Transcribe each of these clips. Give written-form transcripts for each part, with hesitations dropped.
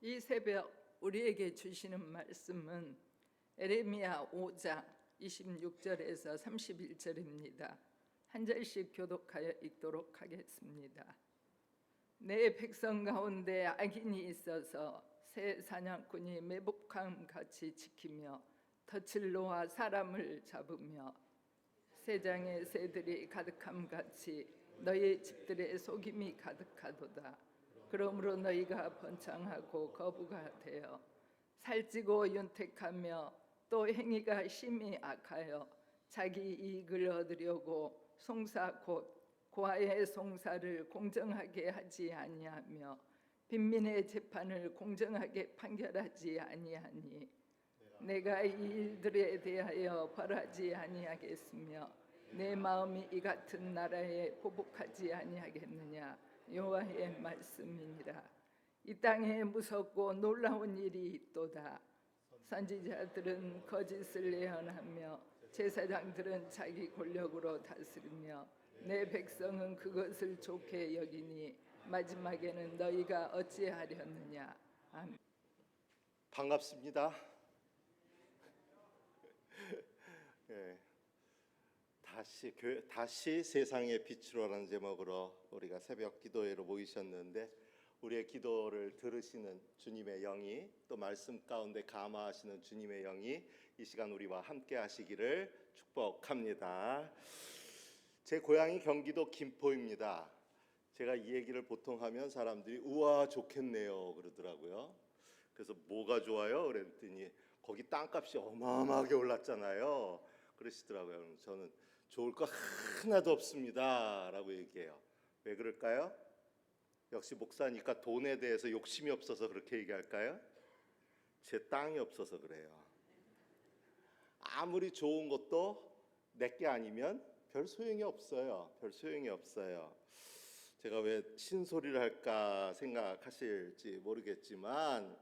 이 새벽 우리에게 주시는 말씀은 에레미야 5장 26절에서 31절입니다. 한 절씩 교독하여 읽도록 하겠습니다. 내 백성 가운데 악인이 있어서 새 사냥꾼이 매복함 같이 지키며 덫을 놓아 사람을 잡으며 새장의 새들이 가득함 같이 너희 집들의 속임이 가득하도다. 그러므로 너희가 번창하고 거부가 되어 살찌고 윤택하며 또 행위가 심히 악하여 자기 이익을 얻으려고 송사 곧 고아의 송사를 공정하게 하지 아니하며 빈민의 재판을 공정하게 판결하지 아니하니 내가 이 일들에 대하여 벌하지 아니하겠으며 내 마음이 이 같은 나라에 보복하지 아니하겠느냐. 여호와의 말씀이니라. 이 땅에 무섭고 놀라운 일이 있도다. 선지자들은 거짓을 예언하며 제사장들은 자기 권력으로 다스리며 내 백성은 그것을 좋게 여기니 마지막에는 너희가 어찌하려느냐. 아멘. 반갑습니다. 다시 세상의 빛으로라는 제목으로 우리가 새벽 기도회로 모이셨는데, 우리의 기도를 들으시는 주님의 영이, 또 말씀 가운데 감화하시는 주님의 영이 이 시간 우리와 함께 하시기를 축복합니다. 제 고향이 경기도 김포입니다. 제가 이 얘기를 보통 하면 사람들이 우와 좋겠네요 그러더라고요. 그래서 뭐가 좋아요? 그랬더니 거기 땅값이 어마어마하게 올랐잖아요 그러시더라고요. 저는 좋을 거 하나도 없습니다 라고 얘기해요. 왜 그럴까요? 역시 목사니까 돈에 대해서 욕심이 없어서 그렇게 얘기할까요? 제 땅이 없어서 그래요. 아무리 좋은 것도 내게 아니면 별 소용이 없어요. 별 소용이 없어요. 제가 왜 신소리를 할까 생각하실지 모르겠지만,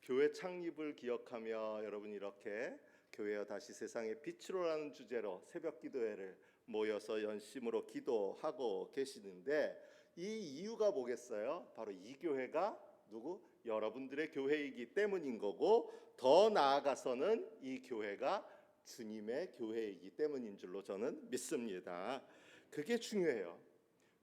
교회 창립을 기억하며 여러분 이렇게 교회여 다시 세상의 빛으로라는 주제로 새벽 기도회를 모여서 연심으로 기도하고 계시는데, 이 이유가 뭐겠어요? 바로 이 교회가 여러분들의 교회이기 때문인 거고, 더 나아가서는 이 교회가 주님의 교회이기 때문인 줄로 저는 믿습니다. 그게 중요해요.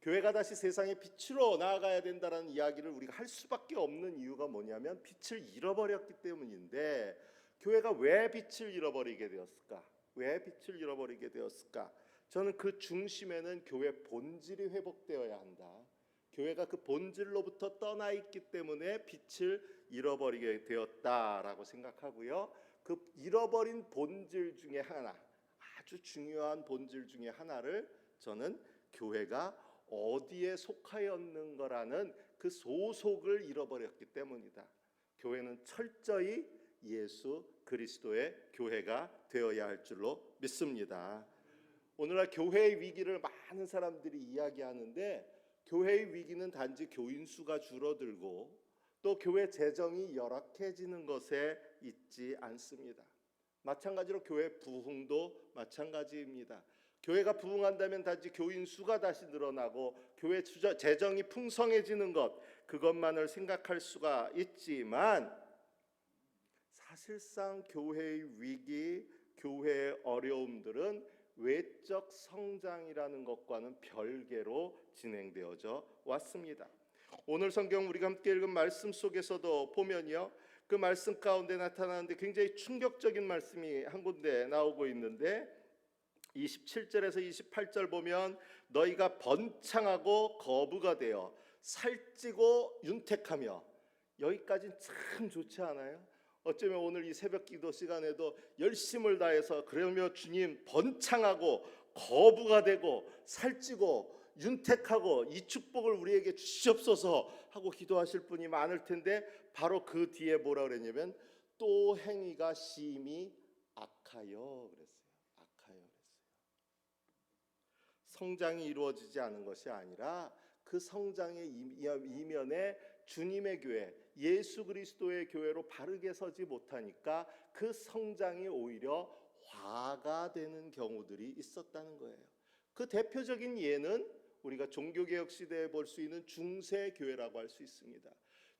교회가 다시 세상의 빛으로 나아가야 된다는 이야기를 우리가 할 수밖에 없는 이유가 뭐냐면 빛을 잃어버렸기 때문인데, 교회가 왜 빛을 잃어버리게 되었을까? 왜 빛을 잃어버리게 되었을까? 저는 그 중심에는 교회 본질이 회복되어야 한다. 교회가 그 본질로부터 떠나 있기 때문에 빛을 잃어버리게 되었다라고 생각하고요. 그 잃어버린 본질 중에 하나, 아주 중요한 본질 중에 하나를 저는 교회가 어디에 속하였는 거라는 그 소속을 잃어버렸기 때문이다. 교회는 철저히 예수 그리스도의 교회가 되어야 할 줄로 믿습니다. 오늘날 교회의 위기를 많은 사람들이 이야기하는데, 교회의 위기는 단지 교인 수가 줄어들고 또 교회 재정이 열악해지는 것에 있지 않습니다. 마찬가지로 교회 부흥도 마찬가지입니다. 교회가 부흥한다면 단지 교인 수가 다시 늘어나고 교회 재정이 풍성해지는 것, 그것만을 생각할 수가 있지만, 사실상 교회의 위기, 교회의 어려움들은 외적 성장이라는 것과는 별개로 진행되어져 왔습니다. 오늘 성경 우리가 함께 읽은 말씀 속에서도 보면요, 그 말씀 가운데 나타나는데 굉장히 충격적인 말씀이 한 군데 나오고 있는데, 27절에서 28절 보면 너희가 번창하고 거부가 되어 살찌고 윤택하며, 여기까지는 참 좋지 않아요? 어쩌면 오늘 이 새벽 기도 시간에도 열심을 다해서 그러며 주님 번창하고 거부가 되고 살찌고 윤택하고 이 축복을 우리에게 주시옵소서 하고 기도하실 분이 많을 텐데, 바로 그 뒤에 뭐라 그랬냐면 또 행위가 심히 악하여 그랬어요. 악하여 그랬어요. 성장이 이루어지지 않은 것이 아니라 그 성장의 이면에 주님의 교회, 예수 그리스도의 교회로 바르게 서지 못하니까 그 성장이 오히려 화가 되는 경우들이 있었다는 거예요. 그 대표적인 예는 우리가 종교개혁 시대에 볼 수 있는 중세교회라고 할 수 있습니다.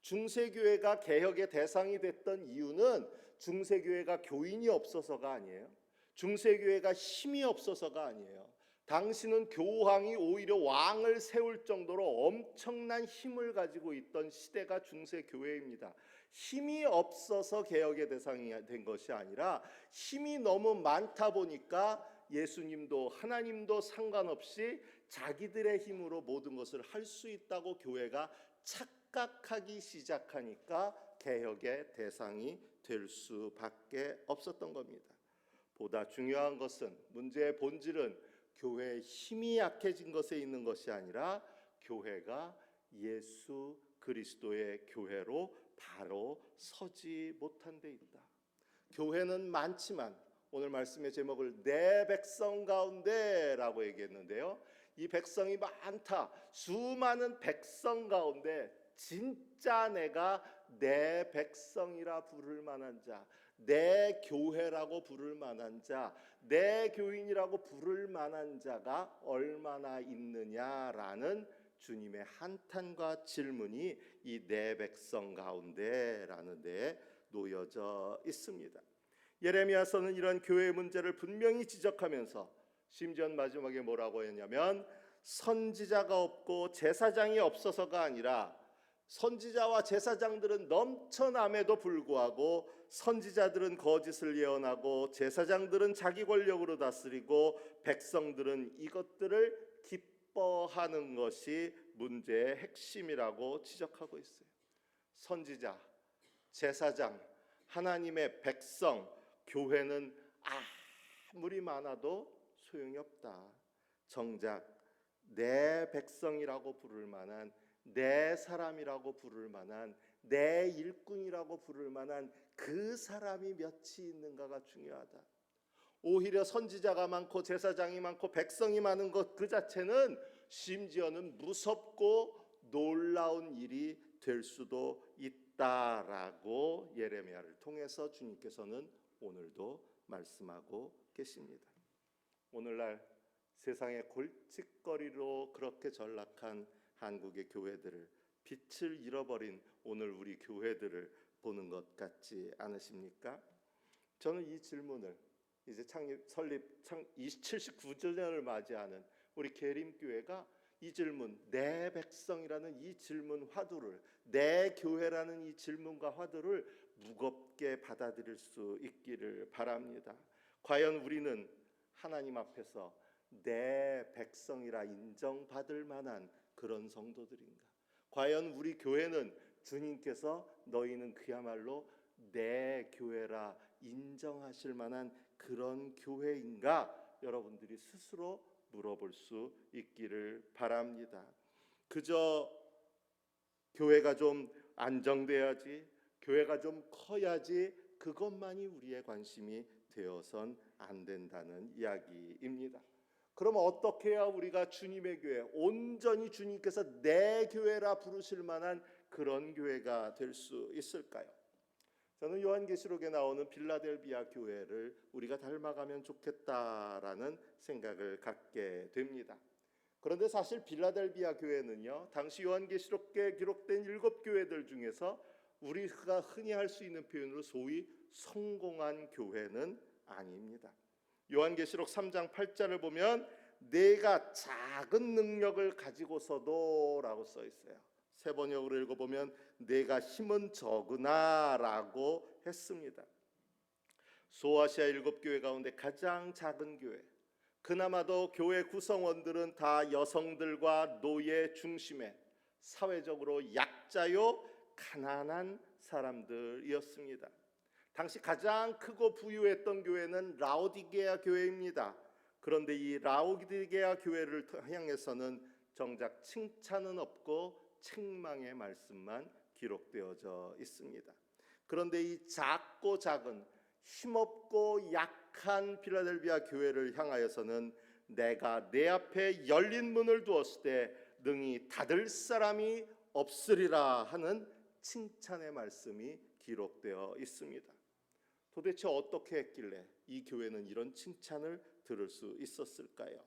중세교회가 개혁의 대상이 됐던 이유는 중세교회가 교인이 없어서가 아니에요. 중세교회가 힘이 없어서가 아니에요. 당시는 교황이 오히려 왕을 세울 정도로 엄청난 힘을 가지고 있던 시대가 중세교회입니다. 힘이 없어서 개혁의 대상이 된 것이 아니라 힘이 너무 많다 보니까 예수님도 하나님도 상관없이 자기들의 힘으로 모든 것을 할 수 있다고 교회가 착각하기 시작하니까 개혁의 대상이 될 수밖에 없었던 겁니다. 보다 중요한 것은, 문제의 본질은 교회의 힘이 약해진 것에 있는 것이 아니라 교회가 예수 그리스도의 교회로 바로 서지 못한 데 있다. 교회는 많지만, 오늘 말씀의 제목을 내 백성 가운데라고 얘기했는데요, 이 백성이 많다. 수많은 백성 가운데 진짜 내가 내 백성이라 부를 만한 자, 내 교회라고 부를 만한 자, 내 교인이라고 부를 만한 자가 얼마나 있느냐라는 주님의 한탄과 질문이 이 내 백성 가운데라는 데에 놓여져 있습니다. 예레미야서는 이런 교회의 문제를 분명히 지적하면서 심지어 마지막에 뭐라고 했냐면, 선지자가 없고 제사장이 없어서가 아니라 선지자와 제사장들은 넘쳐남에도 불구하고 선지자들은 거짓을 예언하고 제사장들은 자기 권력으로 다스리고 백성들은 이것들을 기뻐하는 것이 문제의 핵심이라고 지적하고 있어요. 선지자, 제사장, 하나님의 백성, 교회는 아무리 많아도 소용이 없다. 정작 내 백성이라고 부를 만한, 내 사람이라고 부를 만한, 내 일꾼이라고 부를 만한 그 사람이 몇이 있는가가 중요하다. 오히려 선지자가 많고 제사장이 많고 백성이 많은 것 그 자체는 심지어는 무섭고 놀라운 일이 될 수도 있다라고 예레미야를 통해서 주님께서는 오늘도 말씀하고 계십니다. 오늘날 세상의 골칫거리로 그렇게 전락한 한국의 교회들을, 빛을 잃어버린 오늘 우리 교회들을 보는 것 같지 않으십니까? 저는 이 질문을 이제 설립 79주년을 맞이하는 우리 계림교회가 이 질문, 내 백성이라는 이 질문 화두를, 내 교회라는 이 질문과 화두를 무겁게 받아들일 수 있기를 바랍니다. 과연 우리는 하나님 앞에서 내 백성이라 인정받을 만한 그런 성도들인가? 과연 우리 교회는 주님께서 너희는 그야말로 내 교회라 인정하실 만한 그런 교회인가? 여러분들이 스스로 물어볼 수 있기를 바랍니다. 그저 교회가 좀 안정돼야지, 교회가 좀 커야지, 그것만이 우리의 관심이 되어선 안 된다는 이야기입니다. 그럼 어떻게 해야 우리가 주님의 교회, 온전히 주님께서 내 교회라 부르실 만한 그런 교회가 될 수 있을까요? 저는 요한계시록에 나오는 빌라델비아 교회를 우리가 닮아가면 좋겠다라는 생각을 갖게 됩니다. 그런데 사실 빌라델비아 교회는요, 당시 요한계시록에 기록된 7교회들 중에서 우리가 흔히 할 수 있는 표현으로 소위 성공한 교회는 아닙니다. 요한계시록 3장 8절을 보면 내가 작은 능력을 가지고서도 라고 써 있어요. 세 번역으로 읽어보면 내가 힘은 적으나 라고 했습니다. 소아시아 7교회 가운데 가장 작은 교회, 그나마도 교회 구성원들은 다 여성들과 노예 중심의 사회적으로 약자요 가난한 사람들이었습니다. 당시 가장 크고 부유했던 교회는 라오디게아 교회입니다. 그런데 이 라오디게아 교회를 향해서는 정작 칭찬은 없고 책망의 말씀만 기록되어져 있습니다. 그런데 이 작고 작은 힘없고 약한 필라델비아 교회를 향하여서는 내가 내 앞에 열린 문을 두었을 때 능히 닫을 사람이 없으리라 하는 칭찬의 말씀이 기록되어 있습니다. 도대체 어떻게 했길래 이 교회는 이런 칭찬을 들을 수 있었을까요?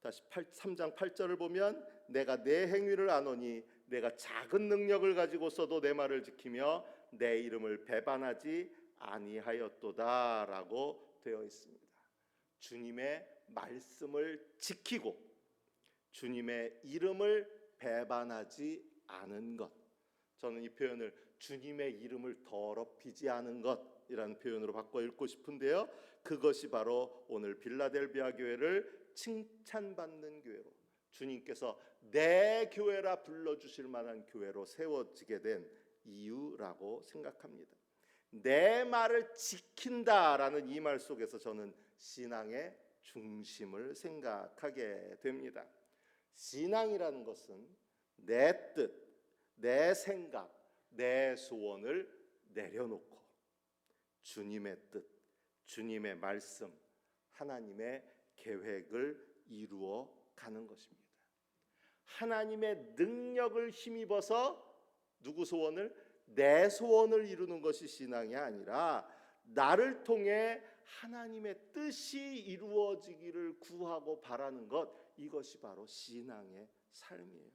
다시 3장 8절을 보면 내가 내 행위를 아노니 내가 작은 능력을 가지고서도 내 말을 지키며 내 이름을 배반하지 아니하였도다라고 되어 있습니다. 주님의 말씀을 지키고 주님의 이름을 배반하지 않은 것. 저는 이 표현을 주님의 이름을 더럽히지 않은 것이라는 표현으로 바꿔 읽고 싶은데요. 그것이 바로 오늘 빌라델비아 교회를 칭찬받는 교회로, 주님께서 내 교회라 불러주실 만한 교회로 세워지게 된 이유라고 생각합니다. 내 말을 지킨다라는 이 말 속에서 저는 신앙의 중심을 생각하게 됩니다. 신앙이라는 것은 내 뜻, 내 생각, 내 소원을 내려놓고 주님의 뜻, 주님의 말씀, 하나님의 계획을 이루어 가는 것입니다. 하나님의 능력을 힘입어서 누구 소원을? 내 소원을 이루는 것이 신앙이 아니라 나를 통해 하나님의 뜻이 이루어지기를 구하고 바라는 것, 이것이 바로 신앙의 삶이에요.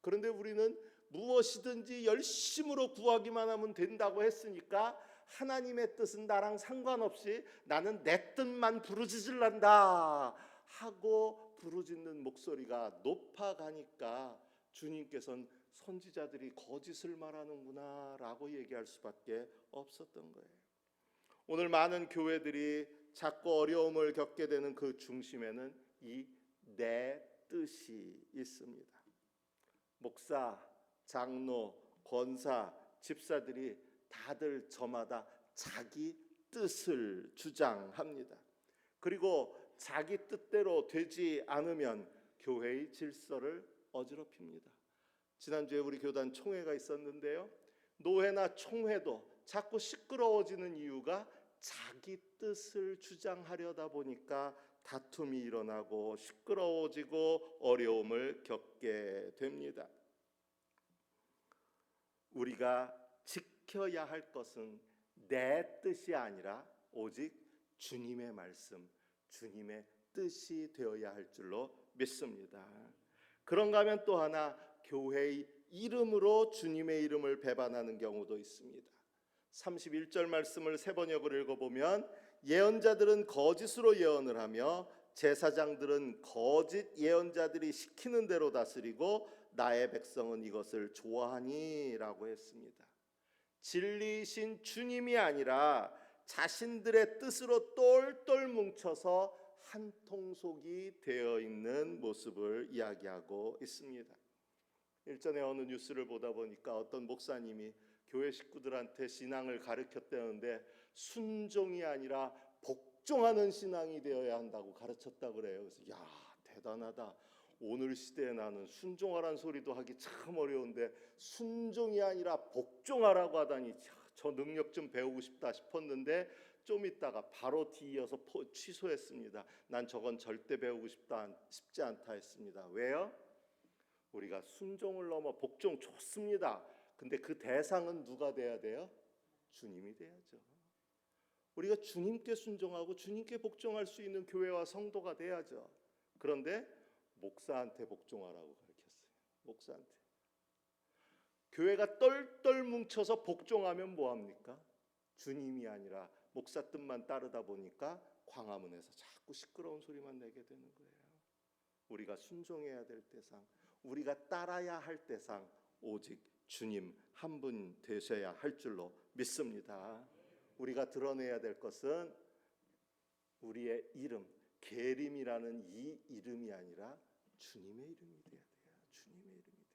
그런데 우리는 무엇이든지 열심으로 구하기만 하면 된다고 했으니까 하나님의 뜻은 나랑 상관없이 나는 내 뜻만 부르짖으란다 하고 부르짖는 목소리가 높아가니까 주님께서는 선지자들이 거짓을 말하는구나 라고 얘기할 수밖에 없었던 거예요. 오늘 많은 교회들이 자꾸 어려움을 겪게 되는 그 중심에는 이 내 뜻이 있습니다. 목사, 장로, 권사, 집사들이 다들 저마다 자기 뜻을 주장합니다. 그리고 자기 뜻대로 되지 않으면 교회의 질서를 어지럽힙니다. 지난주에 우리 교단 총회가 있었는데요. 노회나 총회도 자꾸 시끄러워지는 이유가 자기 뜻을 주장하려다 보니까 다툼이 일어나고 시끄러워지고 어려움을 겪게 됩니다. 우리가 지켜야 할 것은 내 뜻이 아니라 오직 주님의 말씀, 주님의 뜻이 되어야 할 줄로 믿습니다. 그런가 하면 또 하나, 교회의 이름으로 주님의 이름을 배반하는 경우도 있습니다. 31절 말씀을 세 번역을 읽어보면 예언자들은 거짓으로 예언을 하며 제사장들은 거짓 예언자들이 시키는 대로 다스리고 나의 백성은 이것을 좋아하니 라고 했습니다. 진리이신 주님이 아니라 자신들의 뜻으로 똘똘 뭉쳐서 한 통속이 되어 있는 모습을 이야기하고 있습니다. 일전에 어느 뉴스를 보다 보니까 어떤 목사님이 교회 식구들한테 신앙을 가르쳤다는데 순종이 아니라 복종하는 신앙이 되어야 한다고 가르쳤다고 그래요. 그래서 야, 대단하다. 오늘 시대에 나는 순종하라는 소리도 하기 참 어려운데 순종이 아니라 복종하라고 하다니 저 능력 좀 배우고 싶다 싶었는데 좀 있다가 바로 뒤이어서 취소했습니다. 난 저건 절대 배우고 싶지 않다 했습니다. 왜요? 우리가 순종을 넘어 복종 좋습니다. 근데 그 대상은 누가 돼야 돼요? 주님이 돼야죠. 우리가 주님께 순종하고 주님께 복종할 수 있는 교회와 성도가 돼야죠. 그런데 목사한테 복종하라고 가르쳤어요. 목사한테. 교회가 똘똘 뭉쳐서 복종하면 뭐합니까? 주님이 아니라 목사 뜻만 따르다 보니까 광화문에서 자꾸 시끄러운 소리만 내게 되는 거예요. 우리가 순종해야 될 대상, 우리가 따라야 할 대상, 오직 주님 한 분 되셔야 할 줄로 믿습니다. 우리가 드러내야 될 것은 우리의 이름, 계림이라는 이 이름이 아니라 주님의 이름이 돼야 돼요. 주님의 이름이 돼야 돼요.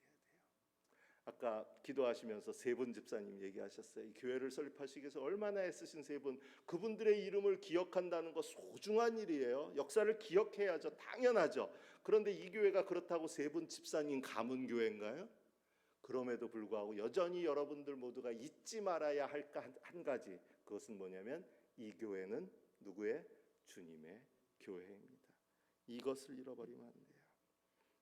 아까 기도하시면서 세 분 집사님 얘기하셨어요. 이 교회를 설립하시기 위해서 얼마나 애쓰신 세 분, 그분들의 이름을 기억한다는 거 소중한 일이에요. 역사를 기억해야죠. 당연하죠. 그런데 이 교회가 그렇다고 세 분 집사님 가문 교회인가요? 그럼에도 불구하고 여전히 여러분들 모두가 잊지 말아야 할 한 가지, 그것은 뭐냐면 이 교회는 누구의? 주님의 교회입니다. 이것을 잃어버리면 안 돼요.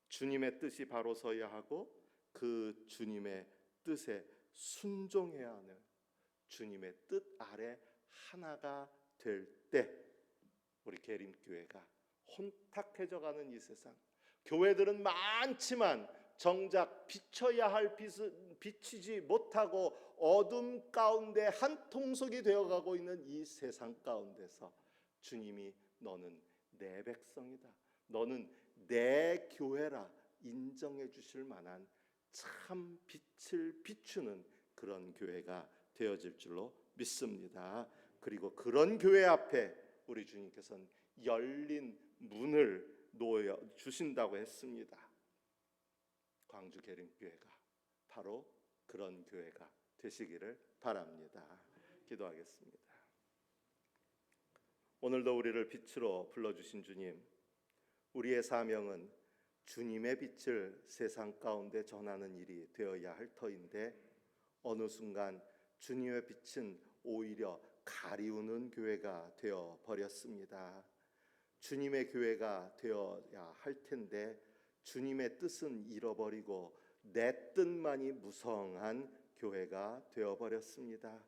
주님의 뜻이 바로 서야 하고 그 주님의 뜻에 순종해야 하는, 주님의 뜻 아래 하나가 될 때 우리 계림교회가 혼탁해져 가는 이 세상, 교회들은 많지만 정작 비춰야 할 빛은 비치지 못하고 어둠 가운데 한 통속이 되어가고 있는 이 세상 가운데서 주님이 너는 내 백성이다, 너는 내 교회라 인정해 주실 만한 참 빛을 비추는 그런 교회가 되어질 줄로 믿습니다. 그리고 그런 교회 앞에 우리 주님께서는 열린 문을 놓여 주신다고 했습니다. 광주 계림교회가 바로 그런 교회가 되시기를 바랍니다. 기도하겠습니다. 오늘도 우리를 빛으로 불러주신 주님, 우리의 사명은 주님의 빛을 세상 가운데 전하는 일이 되어야 할 터인데 어느 순간 주님의 빛은 오히려 가리우는 교회가 되어 버렸습니다. 주님의 교회가 되어야 할 텐데 주님의 뜻은 잃어버리고 내 뜻만이 무성한 교회가 되어 버렸습니다.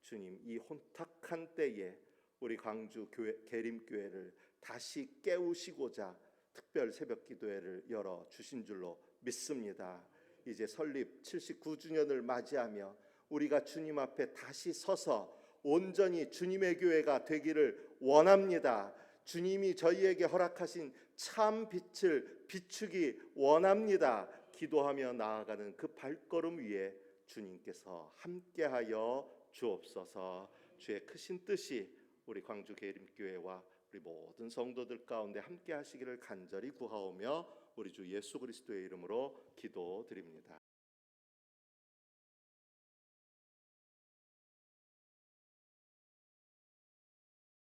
주님, 이 혼탁한 때에 우리 광주 계림교회를 다시 깨우시고자 특별 새벽 기도회를 열어 주신 줄로 믿습니다. 이제 설립 79주년을 맞이하며 우리가 주님 앞에 다시 서서 온전히 주님의 교회가 되기를 원합니다. 주님이 저희에게 허락하신 참 빛을 비추기 원합니다. 기도하며 나아가는 그 발걸음 위에 주님께서 함께하여 주옵소서. 주의 크신 뜻이 우리 광주 계림교회와 우리 모든 성도들 가운데 함께 하시기를 간절히 구하오며 우리 주 예수 그리스도의 이름으로 기도드립니다.